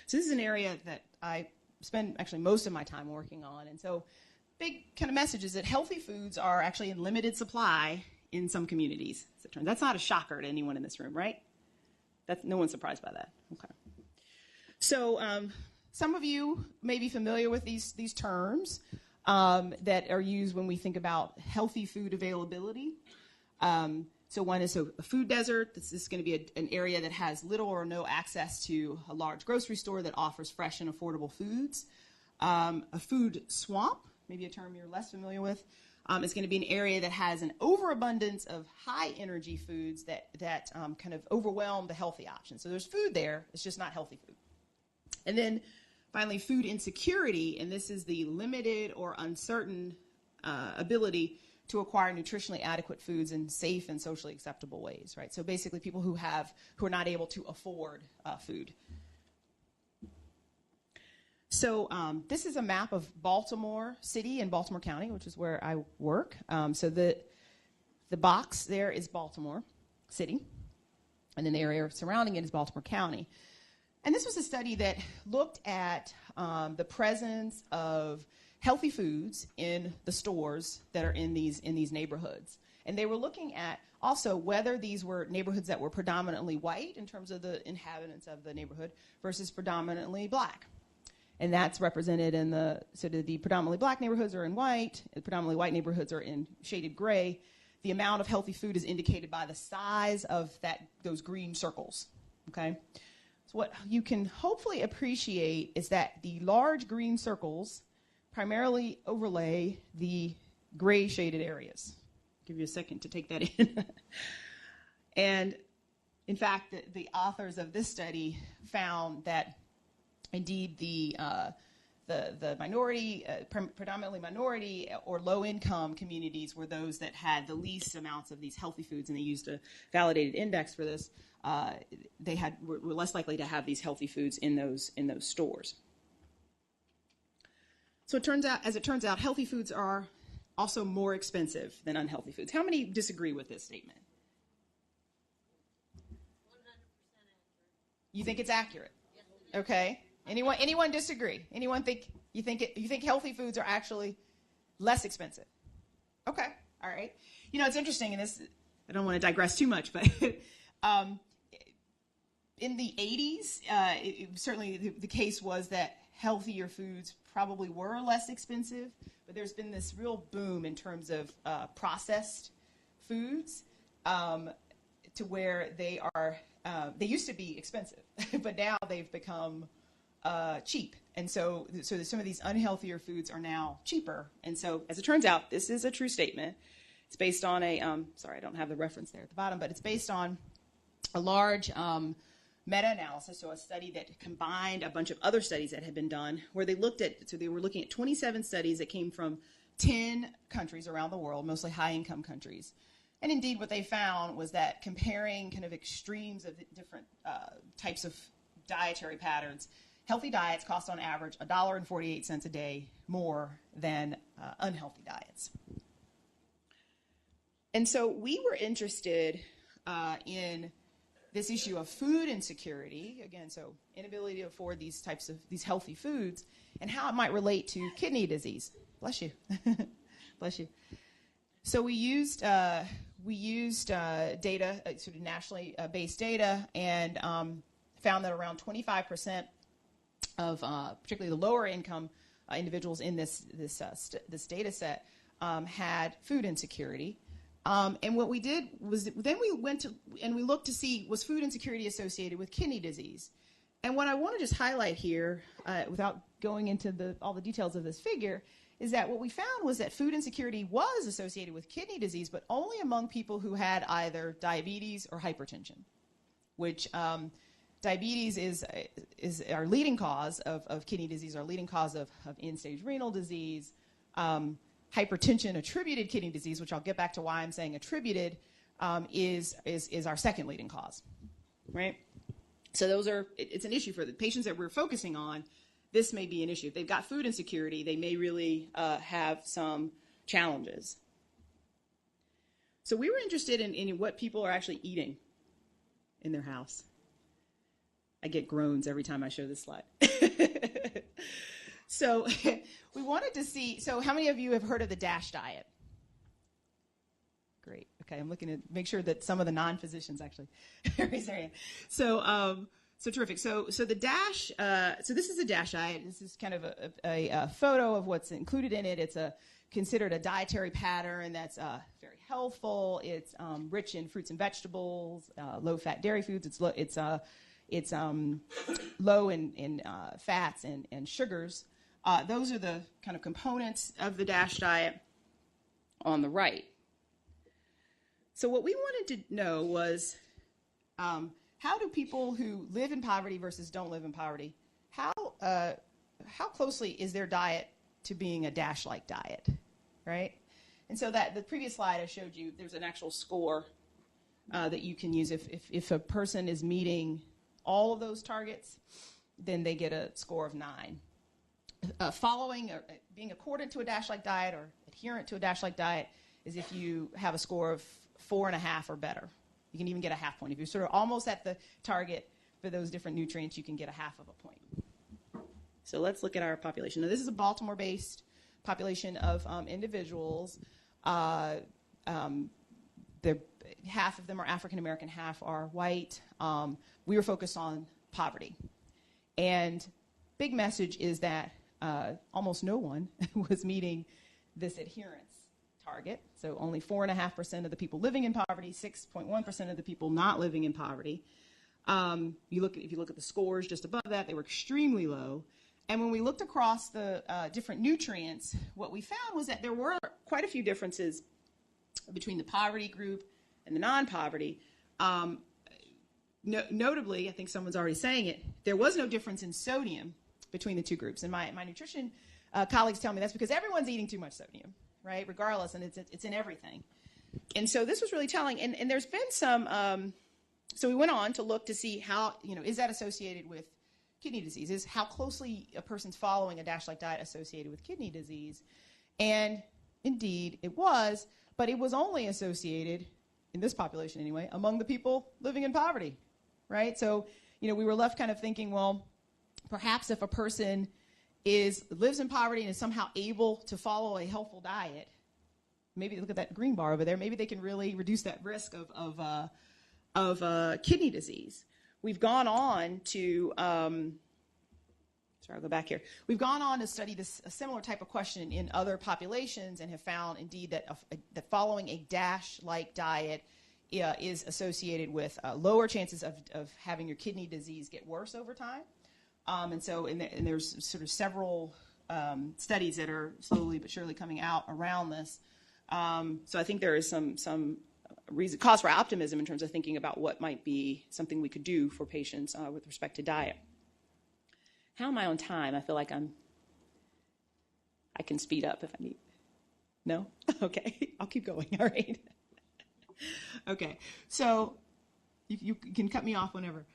So this is an area that I spend actually most of my time working on. And so big kind of message is that healthy foods are actually in limited supply in some communities. That's not a shocker to anyone in this room, right? No one's surprised by that. Okay. So some of you may be familiar with these terms that are used when we think about healthy food availability. So one is a food desert. This is going to be an area that has little or no access to a large grocery store that offers fresh and affordable foods. A food swamp, maybe a term you're less familiar with, is going to be an area that has an overabundance of high energy foods that kind of overwhelm the healthy options. So there's food there, it's just not healthy food. And then finally, food insecurity, and this is the limited or uncertain ability to acquire nutritionally adequate foods in safe and socially acceptable ways, right? So basically people who are not able to afford food. So this is a map of Baltimore City and Baltimore County, which is where I work. So the box there is Baltimore City, and then the area surrounding it is Baltimore County. And this was a study that looked at the presence of healthy foods in the stores that are in these neighborhoods. And they were looking at also whether these were neighborhoods that were predominantly white in terms of the inhabitants of the neighborhood versus predominantly black. And that's represented in the predominantly black neighborhoods are in white, the predominantly white neighborhoods are in shaded gray. The amount of healthy food is indicated by the size of those green circles, okay? So what you can hopefully appreciate is that the large green circles primarily overlay the gray shaded areas. I'll give you a second to take that in. And in fact, the authors of this study found that indeed the minority, predominantly minority or low income communities were those that had the least amounts of these healthy foods, and they used a validated index for this. Were less likely to have these healthy foods in those stores. So as it turns out, healthy foods are also more expensive than unhealthy foods. How many disagree with this statement? 100% accurate. You think it's accurate? Yes, it is. Okay. Anyone disagree? Anyone think you think healthy foods are actually less expensive? Okay. All right. You know, it's interesting, and this, I don't want to digress too much, but in the 80s, certainly the case was that healthier foods probably were less expensive, but there's been this real boom in terms of processed foods to where they used to be expensive, but now they've become cheap. And so some of these unhealthier foods are now cheaper. And so as it turns out, this is a true statement. It's based on sorry, I don't have the reference there at the bottom, but it's based on a large meta-analysis, so a study that combined a bunch of other studies that had been done, where they were looking at 27 studies that came from 10 countries around the world, mostly high-income countries. And indeed, what they found was that comparing kind of extremes of different types of dietary patterns, healthy diets cost on average $1.48 a day more than unhealthy diets. And so we were interested in this issue of food insecurity, again, so inability to afford these healthy foods, and how it might relate to kidney disease. Bless you. Bless you. So we used data, sort of nationally based data, and found that around 25% of particularly the lower income individuals in this data set had food insecurity. And what we did was then we went to and we looked to see, was food insecurity associated with kidney disease? And what I want to just highlight here, without going into all the details of this figure, is that what we found was that food insecurity was associated with kidney disease, but only among people who had either diabetes or hypertension, which diabetes is our leading cause of kidney disease, our leading cause of end-stage renal disease. Hypertension attributed kidney disease, which I'll get back to why I'm saying attributed, is our second leading cause, right? So it's an issue for the patients that we're focusing on. This may be an issue. If they've got food insecurity, they may really have some challenges. So we were interested in what people are actually eating in their house. I get groans every time I show this slide. So we wanted to see, so how many of you have heard of the DASH diet? Great. Okay, I'm looking to make sure that some of the non-physicians actually raise their hand. So terrific. So the DASH, so this is a DASH diet. This is kind of a photo of what's included in it. It's considered a dietary pattern that's very healthful. It's rich in fruits and vegetables, low-fat dairy foods. It's low in fats and sugars. Those are the kind of components of the DASH diet on the right. So what we wanted to know was how do people who live in poverty versus don't live in poverty, how closely is their diet to being a DASH-like diet, right? And so that the previous slide I showed you, there's an actual score that you can use. If a person is meeting all of those targets, then they get a score of 9. Following or being accordant to a DASH-like diet or adherent to a DASH-like diet is if you have a score of 4.5 or better. You can even get a half point. If you're sort of almost at the target for those different nutrients, you can get a half of a point. So let's look at our population. Now, this is a Baltimore-based population of individuals. Half of them are African American, half are white. We were focused on poverty. And big message is that almost no one was meeting this adherence target. So only 4.5% of the people living in poverty, 6.1% of the people not living in poverty. If you look at the scores just above that, they were extremely low. And when we looked across the different nutrients, what we found was that there were quite a few differences between the poverty group and the non-poverty. Notably, I think someone's already saying it, there was no difference in sodium between the two groups. And my nutrition colleagues tell me that's because everyone's eating too much sodium, right? Regardless, and it's in everything. And so this was really telling. And there's been some, so we went on to look to see how, is that associated with kidney disease? Is how closely a person's following a DASH-like diet associated with kidney disease? And indeed, it was, but it was only associated, in this population anyway, among the people living in poverty, right? So, we were left kind of thinking, well, perhaps if a person lives in poverty and is somehow able to follow a healthful diet, maybe look at that green bar over there, maybe they can really reduce that risk of kidney disease. We've gone on to, I'll go back here. We've gone on to study a similar type of question in other populations and have found indeed that following a DASH-like diet is associated with lower chances of having your kidney disease get worse over time. And there's sort of several studies that are slowly but surely coming out around this. So I think there is some cause for optimism in terms of thinking about what might be something we could do for patients with respect to diet. How am I on time? I feel like I can speed up if I need. No? Okay. I'll keep going. All right. Okay. So you can cut me off whenever.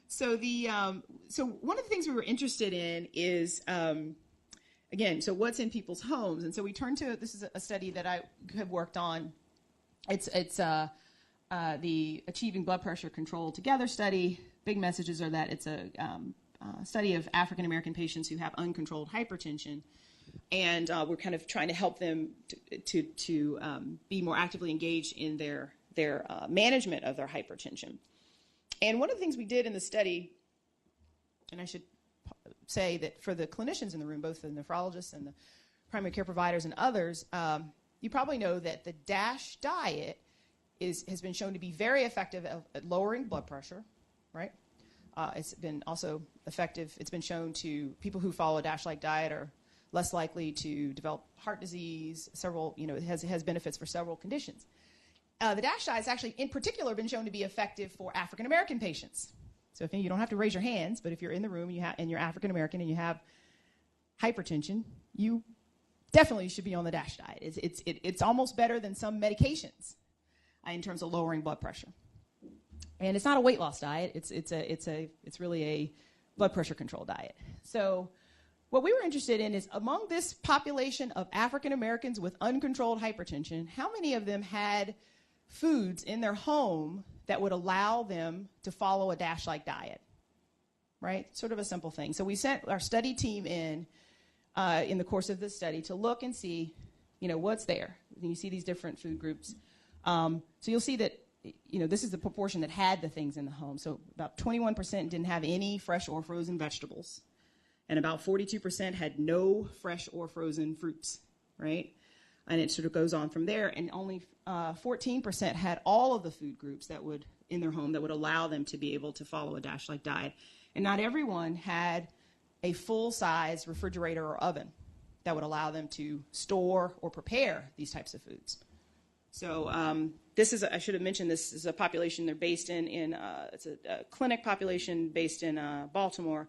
So one of the things we were interested in is, again, so what's in people's homes? And so we turned to, this is a study that I have worked on. It's the Achieving Blood Pressure Control Together study. Big messages are that it's a study of African American patients who have uncontrolled hypertension, and we're kind of trying to help them to be more actively engaged in their management of their hypertension. And one of the things we did in the study, and I should say that for the clinicians in the room, both the nephrologists and the primary care providers and others, you probably know that the DASH diet has been shown to be very effective at lowering blood pressure, right? It's been also effective. It's been shown to people who follow a DASH-like diet are less likely to develop heart disease. It has benefits for several conditions. The DASH diet has actually, in particular, been shown to be effective for African American patients. So if you don't have to raise your hands, but if you're in the room and you're African American and you have hypertension, you definitely should be on the DASH diet. It's almost better than some medications in terms of lowering blood pressure. And it's not a weight loss diet. It's really a blood pressure control diet. So what we were interested in is among this population of African Americans with uncontrolled hypertension, how many of them had foods in their home that would allow them to follow a DASH-like diet? right? Sort of a simple thing. So we sent our study team in the course of this study to look and see, what's there. And you see these different food groups. So you'll see that, this is the proportion that had the things in the home. So about 21% didn't have any fresh or frozen vegetables. And about 42% had no fresh or frozen fruits, right? And it sort of goes on from there. And only 14% had all of the food groups in their home that would allow them to be able to follow a DASH-like diet. And not everyone had a full-size refrigerator or oven that would allow them to store or prepare these types of foods. So I should have mentioned, this is a population they're based in it's a clinic population based in Baltimore,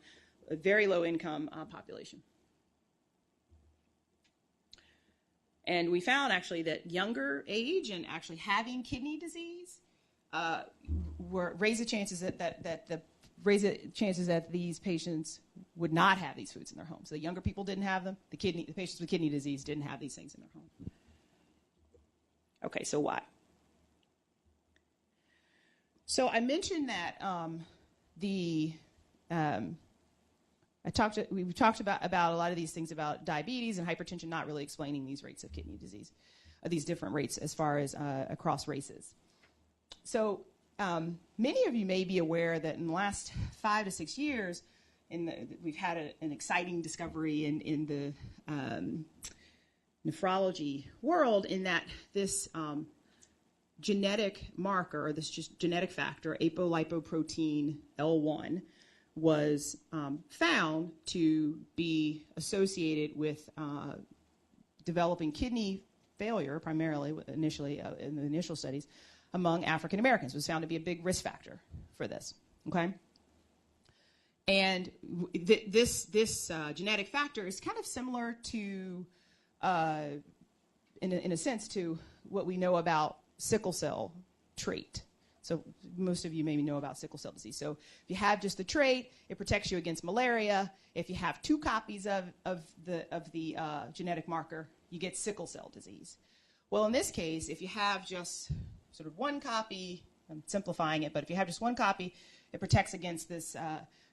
a very low-income population. And we found actually that younger age and actually having kidney disease raise the chances that these patients would not have these foods in their home. So the younger people didn't have them. The patients with kidney disease didn't have these things in their home. Okay, so why? So I mentioned that we talked about a lot of these things about diabetes and hypertension not really explaining these rates of kidney disease, these different rates as far as across races. So many of you may be aware that in the last 5 to 6 years, we've had an exciting discovery in the nephrology world, in that this genetic marker, or this just genetic factor, apolipoprotein L1, was found to be associated with developing kidney failure, primarily initially in the initial studies, among African Americans. It was found to be a big risk factor for this. Okay, and this genetic factor is kind of similar to, in a sense, to what we know about sickle cell trait. So most of you maybe know about sickle cell disease. So if you have just the trait, it protects you against malaria. If you have 2 copies of the genetic marker, you get sickle cell disease. Well, in this case, if you have just sort of 1 copy, I'm simplifying it, but if you have just 1 copy, it protects against this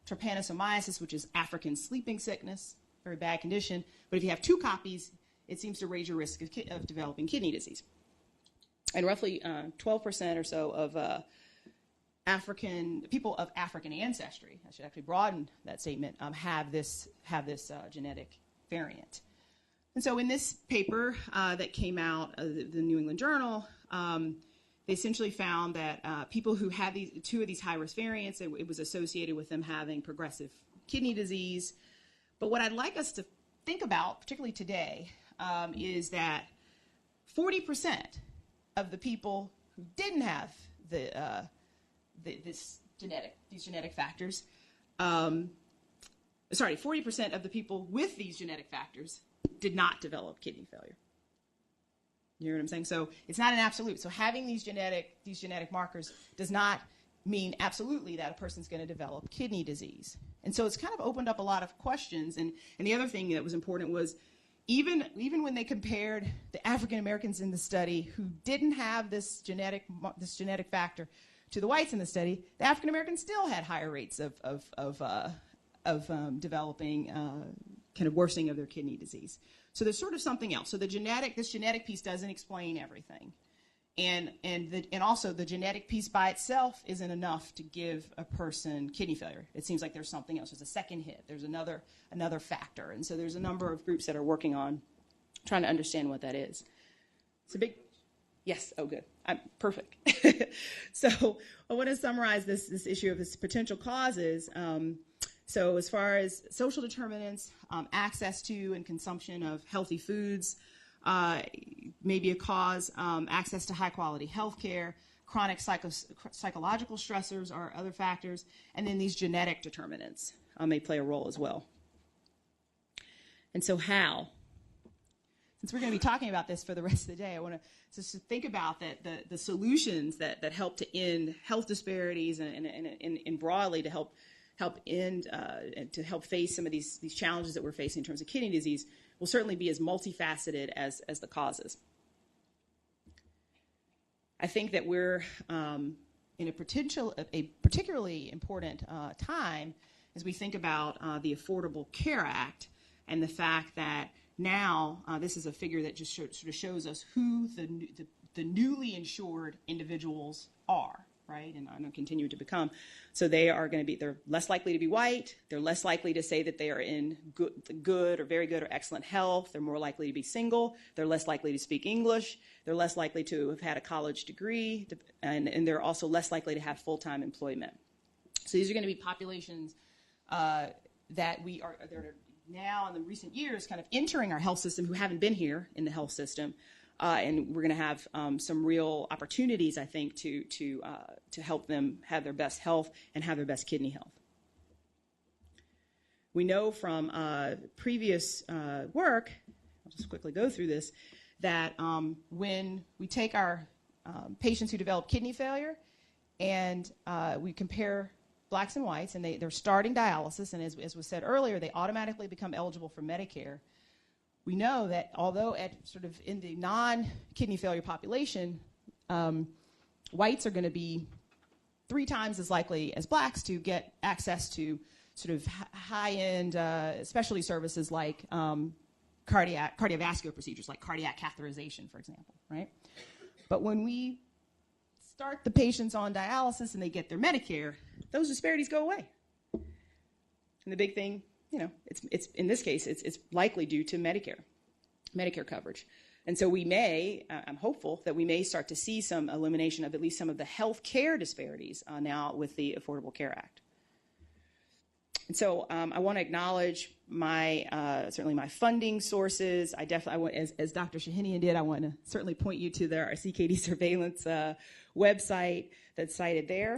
trypanosomiasis, which is African sleeping sickness, very bad condition. But if you have 2 copies, it seems to raise your risk of developing kidney disease. And roughly 12% or so of people of African ancestry, I should actually broaden that statement, have this genetic variant. And so in this paper that came out, the New England Journal, they essentially found that people who had 2 of these high-risk variants, it was associated with them having progressive kidney disease. But what I'd like us to think about, particularly today, is that 40% of the people who didn't have these genetic factors, 40% of the people with these genetic factors did not develop kidney failure. You hear what I'm saying? So it's not an absolute. So having these genetic markers does not mean absolutely that a person's going to develop kidney disease. And so it's kind of opened up a lot of questions. And the other thing that was important was, even when they compared the African Americans in the study who didn't have this genetic factor to the whites in the study, the African Americans still had higher rates of developing kind of worsening of their kidney disease. So there's sort of something else. So this genetic piece doesn't explain everything, and also the genetic piece by itself isn't enough to give a person kidney failure. It seems like there's something else. There's a second hit. There's another factor, and so there's a number of groups that are working on trying to understand what that is. It's a big. Yes. Oh, good. I'm perfect. So I want to summarize this issue of this potential causes. So as far as social determinants, access to and consumption of healthy foods may be a cause, access to high-quality health care, chronic psychological stressors are other factors, and then these genetic determinants may play a role as well. And so how? Since we're going to be talking about this for the rest of the day, I want to just think about the solutions that help to end health disparities and broadly to help end to help face some of these challenges that we're facing in terms of kidney disease will certainly be as multifaceted as the causes. I think that we're in a particularly important time as we think about the Affordable Care Act and the fact that now this is a figure that just sort of shows us who the newly insured individuals are, right, and going to continue to become. So they're less likely to be white. They're less likely to say that they are in good or very good or excellent health. They're more likely to be single. They're less likely to speak English. They're less likely to have had a college degree, and they're also less likely to have full-time employment. So these are going to be populations that they're now in the recent years kind of entering our health system who haven't been here in the health system. And we're going to have some real opportunities, I think, to help them have their best health and have their best kidney health. We know from previous work, I'll just quickly go through this, that when we take our patients who develop kidney failure and we compare blacks and whites, and they're starting dialysis, and as was said earlier, they automatically become eligible for Medicare. We know that although in the non-kidney failure population, whites are going to be 3 times as likely as blacks to get access to sort of high-end specialty services like cardiovascular procedures, like cardiac catheterization, for example, right? But when we start the patients on dialysis and they get their Medicare, those disparities go away. And the big thing, it's in this case, it's likely due to Medicare coverage. And so I'm hopeful that we may start to see some elimination of at least some of the health care disparities now with the Affordable Care Act. And so I want to acknowledge certainly my funding sources. I want, as Dr. Shahinian did, I want to certainly point you to our CKD surveillance website that's cited there.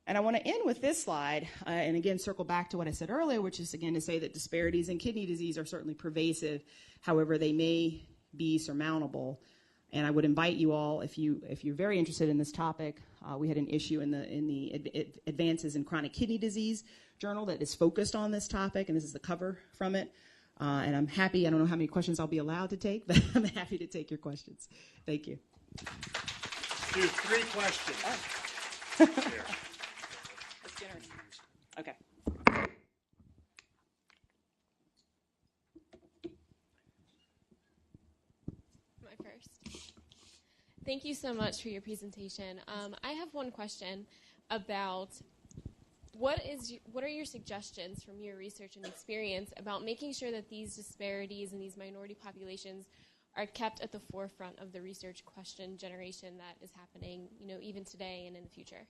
And I want to end with this slide, and again circle back to what I said earlier, which is again to say that disparities in kidney disease are certainly pervasive. However, they may be surmountable. And I would invite you all, if you're very interested in this topic, we had an issue in the Advances in Chronic Kidney Disease journal that is focused on this topic, and this is the cover from it. And I'm happy. I don't know how many questions I'll be allowed to take, but I'm happy to take your questions. Thank you. Do 3 questions. Oh. Okay. My first. Thank you so much for your presentation. I have one question about what are your suggestions from your research and experience about making sure that these disparities in these minority populations are kept at the forefront of the research question generation that is happening, even today and in the future?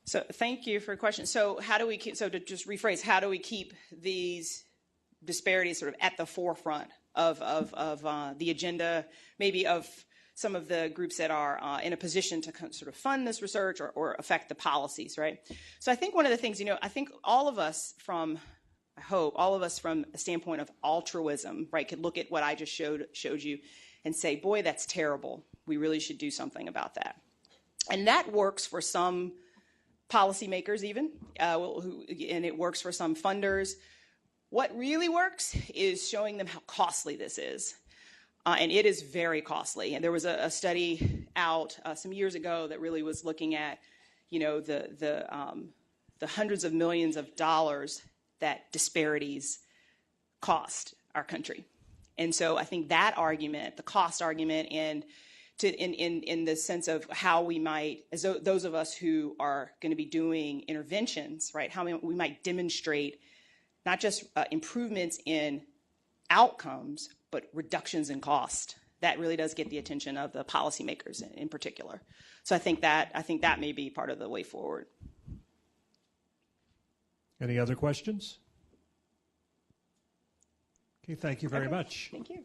So thank you for your question. So to just rephrase, how do we keep these disparities sort of at the forefront of the agenda, maybe of some of the groups that are in a position to sort of fund this research or affect the policies, right? So I think one of the things, I think all of us from a standpoint of altruism, right, could look at what I just showed you and say, boy, that's terrible. We really should do something about that. And that works for some policymakers even, and it works for some funders. What really works is showing them how costly this is. And it is very costly. And there was a study out some years ago that really was looking at, the hundreds of millions of dollars that disparities cost our country. And so I think that argument, the cost argument, and in the sense of how we might, as those of us who are going to be doing interventions, right, how we might demonstrate not just improvements in outcomes, but reductions in cost. That really does get the attention of the policymakers in particular. So I think that may be part of the way forward. Any other questions? Okay, thank you very much. Thank you.